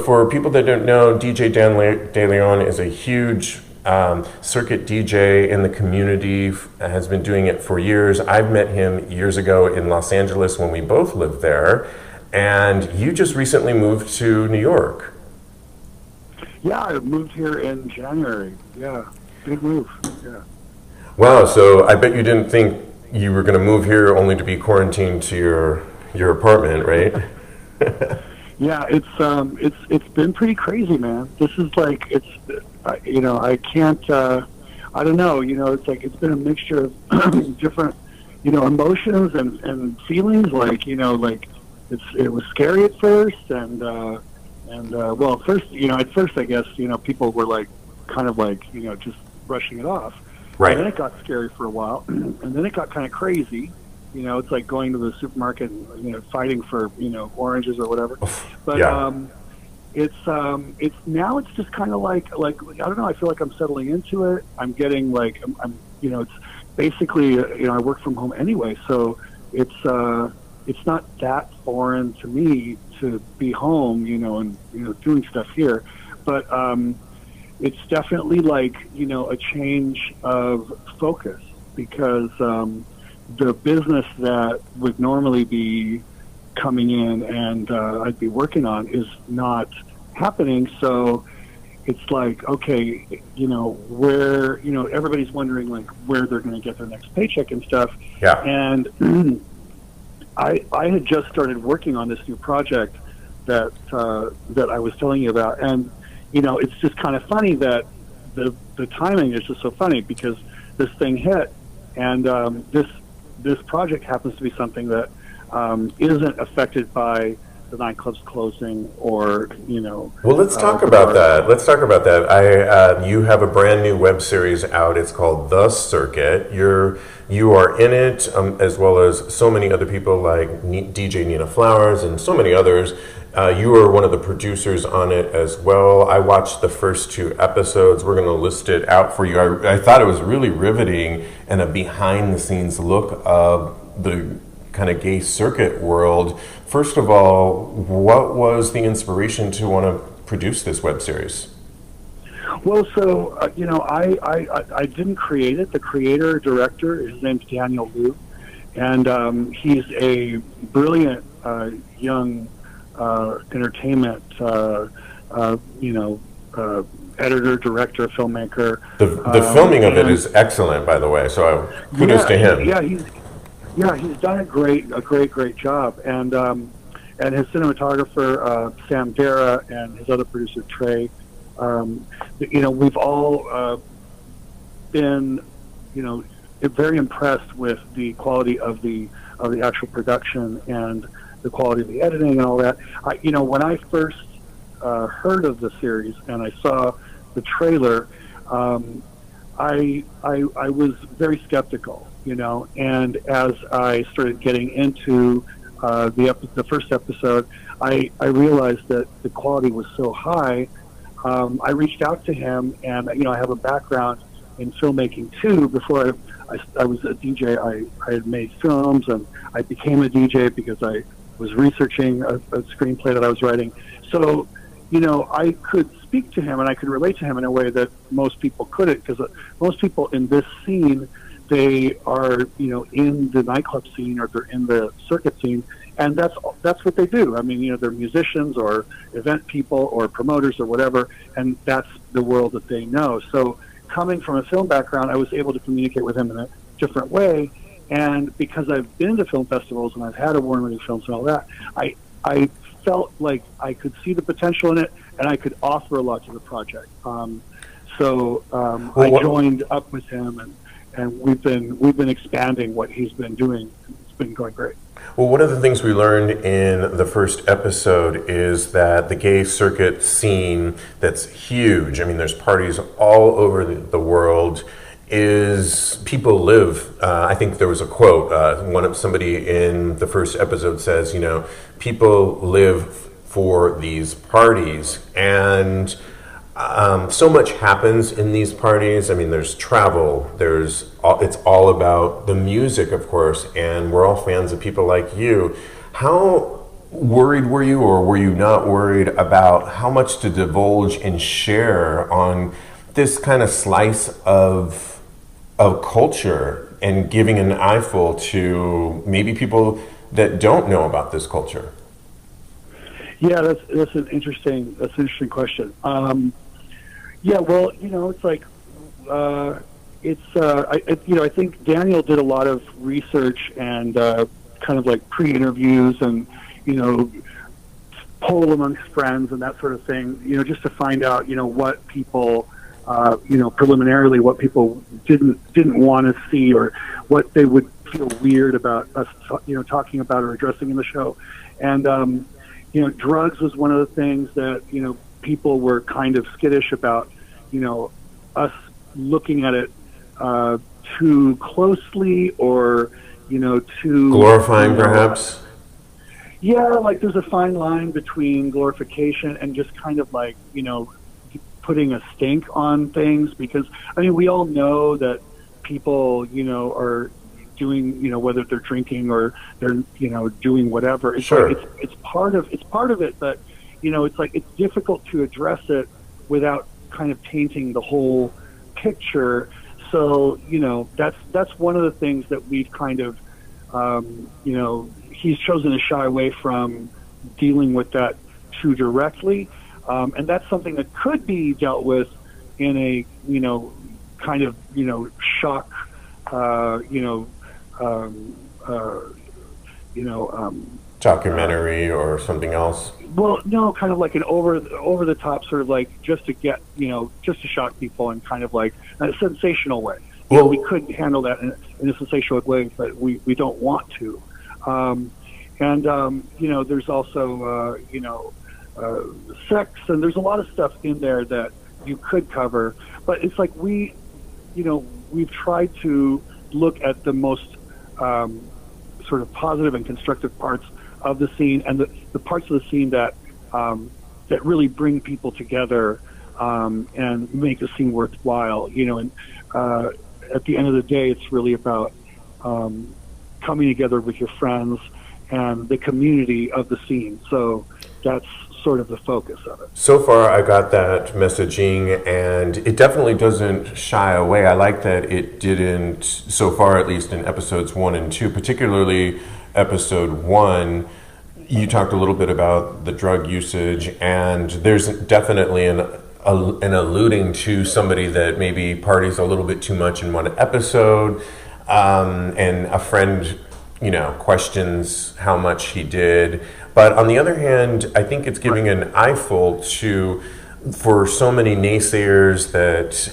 For people that don't know, DJ De Leon is a huge circuit DJ in the community, has been doing it for years. I've met him years ago in Los Angeles when we both lived there, and you just recently moved to New York. Yeah, I moved here in January. Yeah, big move. Yeah. Wow, so I bet you didn't think you were going to move here only to be quarantined to your apartment, right? Yeah, it's been pretty crazy, man. This is like I can't I don't know, it's like it's been a mixture of different emotions and feelings. Like like it was scary at first, and well, at first I guess people were like kind of like just brushing it off. Right. And then it got scary for a while, and then it got kind of crazy. It's like going to the supermarket and fighting for oranges or whatever. But yeah. It's now it's just kind of like I don't know. I feel like I'm settling into it. I'm getting like I'm it's basically I work from home anyway, so it's not that foreign to me to be home and doing stuff here, but it's definitely like a change of focus because the business that would normally be coming in and I'd be working on is not happening. So it's like, okay, where, everybody's wondering like where they're going to get their next paycheck and stuff. Yeah. And I had just started working on this new project that I was telling you about. And, it's just kind of funny that the timing is just so funny because this thing hit and this project happens to be something that isn't affected by the nightclubs closing or Well, let's talk about that. Let's talk about that. You have a brand new web series out. It's called The Circuit. You are in it, as well as so many other people like DJ Nina Flowers and so many others. You are one of the producers on it as well. I watched the first 2 episodes. We're going to list it out for you. I thought it was really riveting and a behind-the-scenes look of the kind of gay circuit world. First of all, what was the inspiration to want to produce this web series? Well, so, I didn't create it. The creator, director, his name's Daniel Liu, and he's a brilliant young entertainment, editor, director, filmmaker. The filming of it is excellent, by the way, so kudos to him. He's done a great job, and his cinematographer Sam Dara and his other producer Trey. We've all been very impressed with the quality of the actual production and the quality of the editing and all that. When I first heard of the series and I saw the trailer, I was very skeptical, and as I started getting into the first episode, I realized that the quality was so high. I reached out to him, and I have a background in filmmaking too. Before I was a DJ, I had made films, and I became a DJ because I was researching a screenplay that I was writing. So, I could speak to him and I could relate to him in a way that most people couldn't, because most people in this scene, they are, in the nightclub scene or they're in the circuit scene, and that's what they do. I mean, they're musicians or event people or promoters or whatever, and that's the world that they know. So coming from a film background, I was able to communicate with him in a different way. And because I've been to film festivals and I've had award-winning films and all that, I felt like I could see the potential in it and I could offer a lot to the project. I joined up with him, and we've been expanding what he's been doing. It's been going great. Well, one of the things we learned in the first episode is that the gay circuit scene, that's huge. I mean, there's parties all over the world. Is people live, I think there was a quote, somebody in the first episode says, people live for these parties, and so much happens in these parties. I mean, there's travel, it's all about the music, of course, and we're all fans of people like you. worried were you, or were you not worried about how much to divulge and share on this kind of slice of culture and giving an eyeful to maybe people that don't know about this culture? Yeah, that's an interesting question. Yeah, well, it's like I think Daniel did a lot of research and kind of like pre-interviews and poll amongst friends and that sort of thing. Just to find out what people preliminarily what people didn't want to see, or what they would feel weird about us talking about or addressing in the show. And drugs was one of the things that people were kind of skittish about us looking at it too closely, or too glorifying, perhaps. Yeah, like there's a fine line between glorification and just kind of like putting a stink on things, because we all know that people are doing whether they're drinking or they're doing whatever. It's sure. Like it's part of it, but it's like it's difficult to address it without kind of tainting the whole picture. So that's one of the things that we've kind of he's chosen to shy away from dealing with that too directly, and that's something that could be dealt with in a kind of shock documentary or something else. Well, no, kind of like an over the top sort of like just to get just to shock people in kind of like a sensational way. Well, we couldn't handle that in a sensational way, but we don't want to. There's also sex, and there's a lot of stuff in there that you could cover, but it's like we've tried to look at the most sort of positive and constructive parts of the scene, and the parts of the scene that really bring people together and make the scene worthwhile. And at the end of the day, it's really about coming together with your friends and the community of the scene. So that's sort of the focus of it. So far, I got that messaging, and it definitely doesn't shy away. I like that it didn't, so far at least in episodes 1 and 2, particularly episode 1, you talked a little bit about the drug usage, and there's definitely an alluding to somebody that maybe parties a little bit too much in one episode, and a friend, questions how much he did. But on the other hand, I think it's giving an eyeful for so many naysayers that,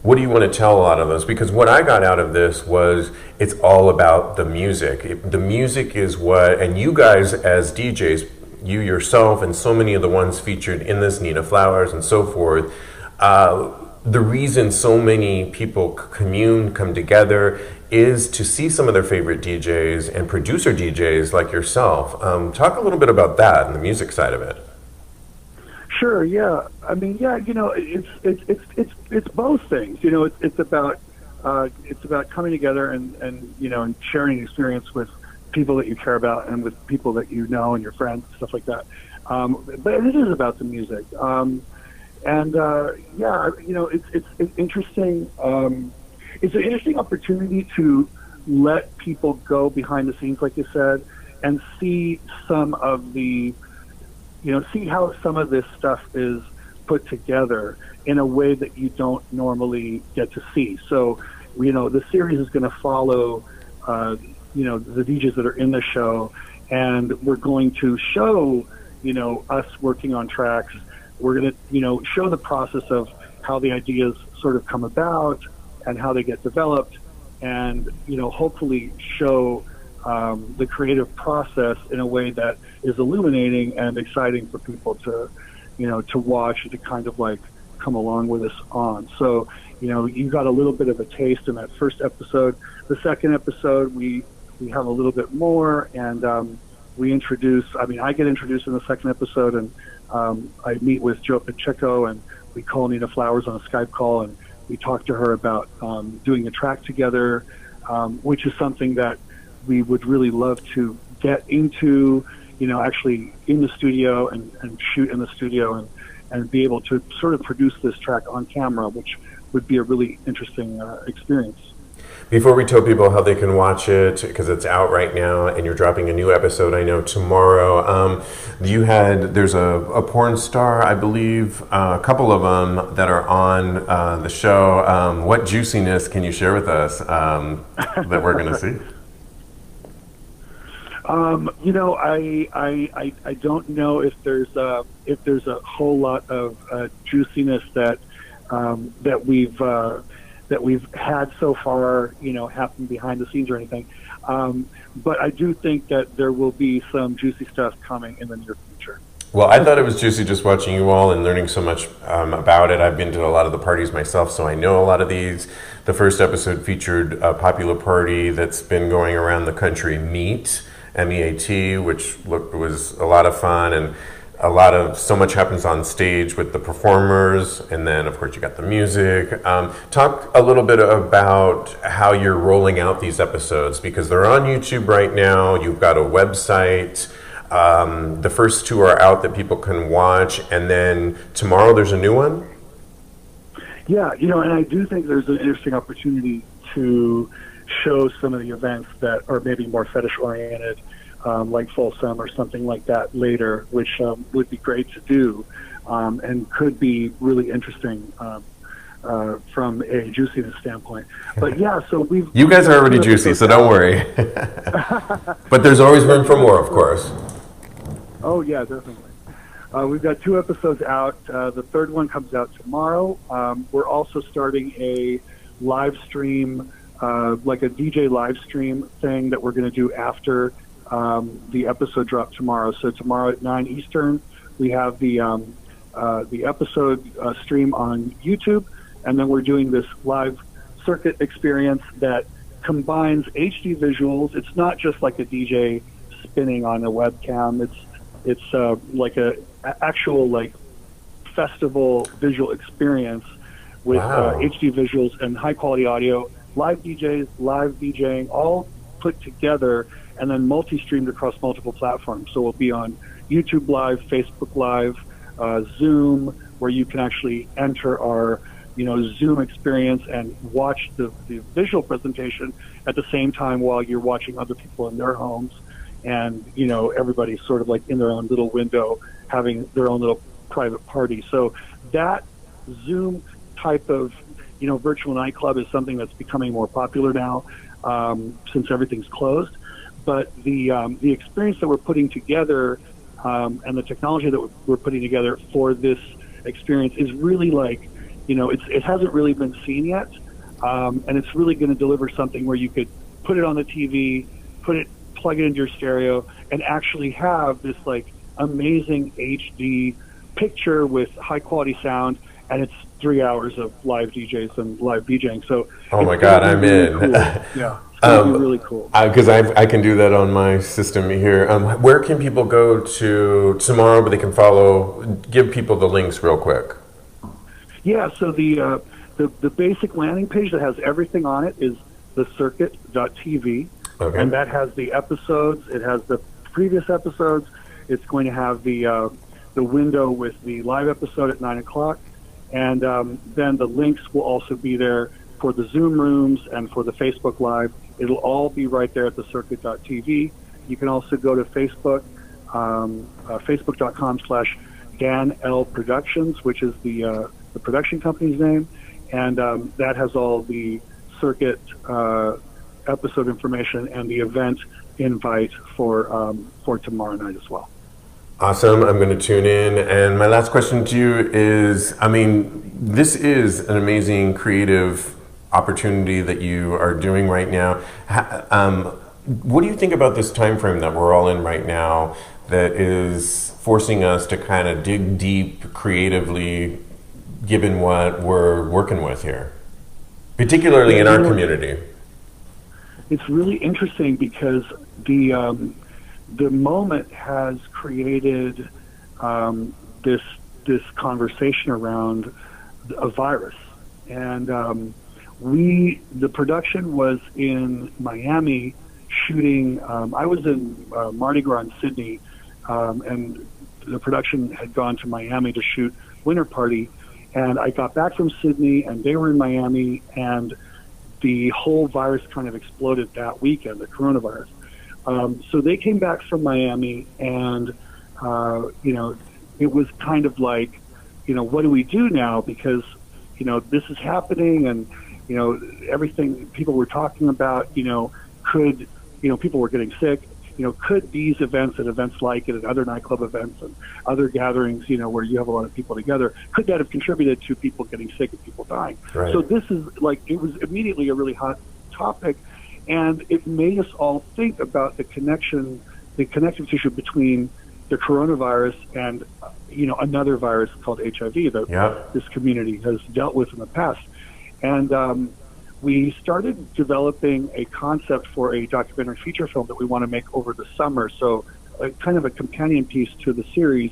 what do you want to tell a lot of those? Because what I got out of this was it's all about the music. The music is what, and you guys as DJs, you yourself and so many of the ones featured in this, Nina Flowers and so forth, the reason so many people come together is to see some of their favorite DJs and producer DJs like yourself. Talk a little bit about that and the music side of it. Sure. Yeah. It's both things. It's about coming together and sharing an experience with people that you care about and with people that and your friends, stuff like that. But it is about the music. It's interesting. It's an interesting opportunity to let people go behind the scenes, like you said, and see some of the, see how some of this stuff is put together in a way that you don't normally get to see. So, the series is going to follow, the DJs that are in the show, and we're going to show, us working on tracks. We're going to, show the process of how the ideas sort of come about and how they get developed, and, hopefully show the creative process in a way that is illuminating and exciting for people to, to watch and to kind of like come along with us on. So, you got a little bit of a taste in that first episode. The second episode, we have a little bit more, and I get introduced in the second episode, and I meet with Joe Pacheco, and we call Nina Flowers on a Skype call, and we talk to her about doing a track together, which is something that we would really love to get into, actually in the studio and shoot in the studio and be able to sort of produce this track on camera, which would be a really interesting experience. Before we tell people how they can watch it, because it's out right now, and you're dropping a new episode, I know, tomorrow. There's a porn star, I believe, a couple of them that are on the show. What juiciness can you share with us that we're going to see? I don't know if there's a whole lot of juiciness that we've had so far, happen behind the scenes or anything. But I do think that there will be some juicy stuff coming in the near future. Well, I thought it was juicy just watching you all and learning so much about it. I've been to a lot of the parties myself, so I know a lot of these. The first episode featured a popular party that's been going around the country, Meet, M-E-A-T, which was a lot of fun, and so much happens on stage with the performers, and then of course you got the music. Talk a little bit about how you're rolling out these episodes, because they're on YouTube right now. You've got a website. The first two are out that people can watch, and then tomorrow there's a new one. Yeah, and I do think there's an interesting opportunity to show some of the events that are maybe more fetish oriented, like Folsom or something like that later, which would be great to do, and could be really interesting from a juiciness standpoint. But yeah, so you guys are already juicy, so don't worry. But there's always room for more, of course. Oh yeah, definitely. We've got 2 episodes out. The third one comes out tomorrow. We're also starting a live stream, like a DJ live stream thing that we're going to do after the episode drop tomorrow. So tomorrow at 9 Eastern, we have the episode stream on YouTube, and then we're doing this live circuit experience that combines HD visuals. It's not just like a DJ spinning on a webcam. It's like a actual like festival visual experience with HD visuals and high quality audio, live DJs, live DJing, all put together and then multi-streamed across multiple platforms. So we'll be on YouTube Live, Facebook Live, Zoom, where you can actually enter our Zoom experience and watch the visual presentation at the same time while you're watching other people in their homes. And, everybody's sort of like in their own little window having their own little private party. So that Zoom type of, virtual nightclub is something that's becoming more popular now since everything's closed. But the experience that we're putting together and the technology that we're putting together for this experience is really like, it hasn't really been seen yet. And it's really going to deliver something where you could put it on the TV, plug it into your stereo, and actually have this like amazing HD picture with high quality sound, and it's 3 hours of live DJs and live DJing. So oh my God, I'm really in. Cool. Yeah, it's gonna be really cool. Because I can do that on my system here. Where can people go to tomorrow, but they can follow? Give people the links real quick. Yeah, so the basic landing page that has everything on it is thecircuit.tv. Okay. And that has the episodes. It has the previous episodes. It's going to have the window with the live episode at 9 o'clock. And then the links will also be there for the Zoom rooms and for the Facebook Live. It'll all be right there at thecircuit.tv. You can also go to Facebook, facebook.com/Dan L Productions, which is the production company's name. And that has all the circuit episode information and the event invite for tomorrow night as well. Awesome. I'm going to tune in. And my last question to you is, this is an amazing creative opportunity that you are doing right now. What do you think about this time frame that we're all in right now that is forcing us to kind of dig deep creatively, given what we're working with here, particularly in our community? It's really interesting because the moment has created this conversation around a virus, and the production was in Miami shooting. I was in Mardi Gras in Sydney and the production had gone to Miami to shoot Winter Party, and I got back from Sydney, and they were in Miami, and the whole virus kind of exploded that weekend, the coronavirus. So they came back from Miami, and it was kind of like, what do we do now? Because this is happening, and everything people were talking about, could people were getting sick. Could these events and events like it and other nightclub events and other gatherings, where you have a lot of people together, could that have contributed to people getting sick and people dying? Right. So this is it was immediately a really hot topic, and it made us all think about the connective tissue between the coronavirus and, another virus called HIV that this community has dealt with in the past. And we started developing a concept for a documentary feature film that we want to make over the summer. So kind of a companion piece to the series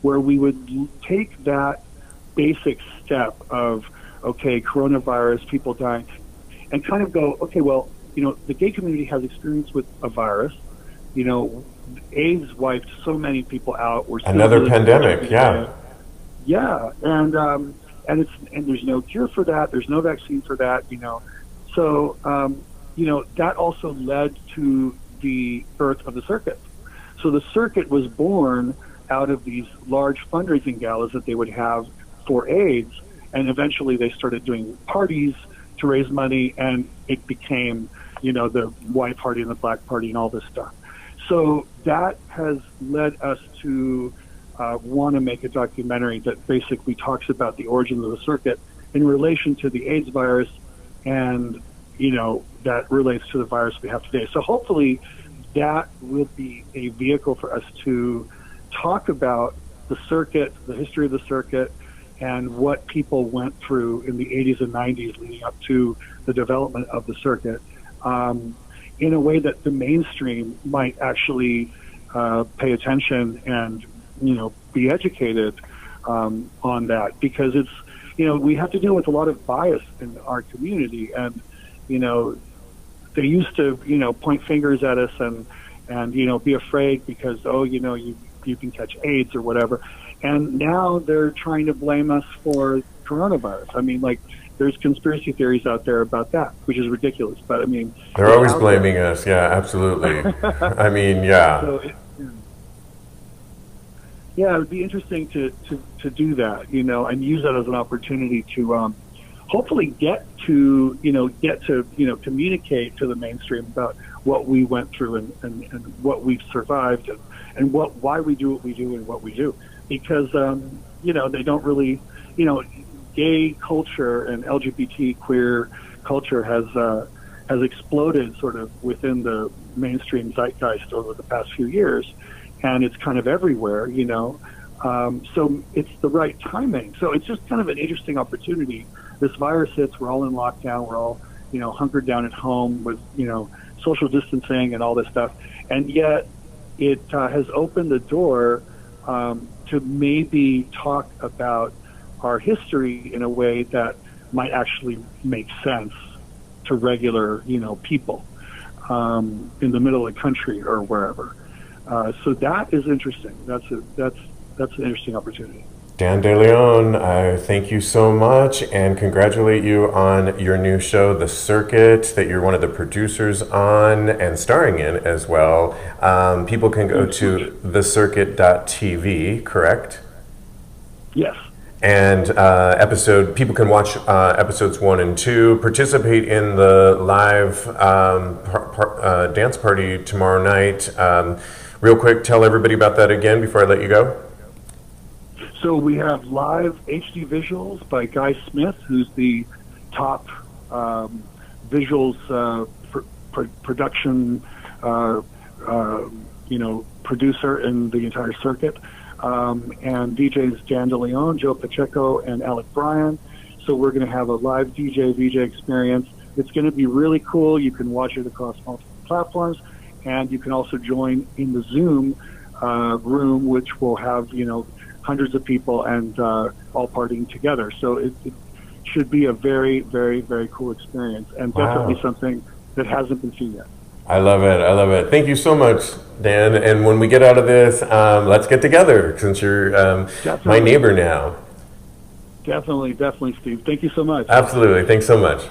where we would take that basic step of, okay, coronavirus, people dying, and kind of go, okay, well, the gay community has experience with a virus. AIDS wiped so many people out. We're another pandemic, yeah, and there's no cure for that. There's no vaccine for that. So that also led to the birth of the circuit. So the circuit was born out of these large fundraising galas that they would have for AIDS, and eventually they started doing parties to raise money, and it became the white party and the black party and all this stuff. So that has led us to want to make a documentary that basically talks about the origins of the circuit in relation to the AIDS virus, and that relates to the virus we have today. So hopefully that will be a vehicle for us to talk about the circuit, the history of the circuit, and what people went through in the 80s and 90s leading up to the development of the circuit, in a way that the mainstream might actually pay attention and be educated on that, because it's we have to deal with a lot of bias in our community, and they used to point fingers at us and be afraid because you can catch AIDS or whatever, and now they're trying to blame us for coronavirus. I mean, there's conspiracy theories out there about that, which is ridiculous. But I mean, they're always blaming us. Yeah, absolutely. I mean, yeah. So it would be interesting to do that, and use that as an opportunity to hopefully get to communicate to the mainstream about what we went through and what we've survived and why we do what we do and what we do, because they don't really gay culture and LGBT queer culture has exploded sort of within the mainstream zeitgeist over the past few years, and it's kind of everywhere, so it's the right timing. So it's just kind of an interesting opportunity. This virus hits, we're all in lockdown, we're all, hunkered down at home with, social distancing and all this stuff, and yet it has opened the door to maybe talk about our history in a way that might actually make sense to regular, people in the middle of the country or wherever. So that is interesting. That's an interesting opportunity. Dan DeLeon, I thank you so much and congratulate you on your new show, The Circuit, that you're one of the producers on and starring in as well. People can go to thecircuit.tv, correct? Yes. And people can watch episodes 1 and 2, participate in the live dance party tomorrow night. Real quick, tell everybody about that again before I let you go. So we have live HD visuals by Guy Smith, who's the top visuals production producer in the entire circuit. And DJs Dan DeLeon, Joe Pacheco, and Alec Bryan. So we're going to have a live VJ experience. It's going to be really cool. You can watch it across multiple platforms, and you can also join in the Zoom room, which will have hundreds of people and all partying together. So it should be a very, very, very cool experience, and definitely something that hasn't been seen yet. I love it. I love it. Thank you so much, Dan. And when we get out of this, let's get together since you're my Definitely. neighbor now. Definitely, Steve. Thank you so much. Absolutely. Thanks so much.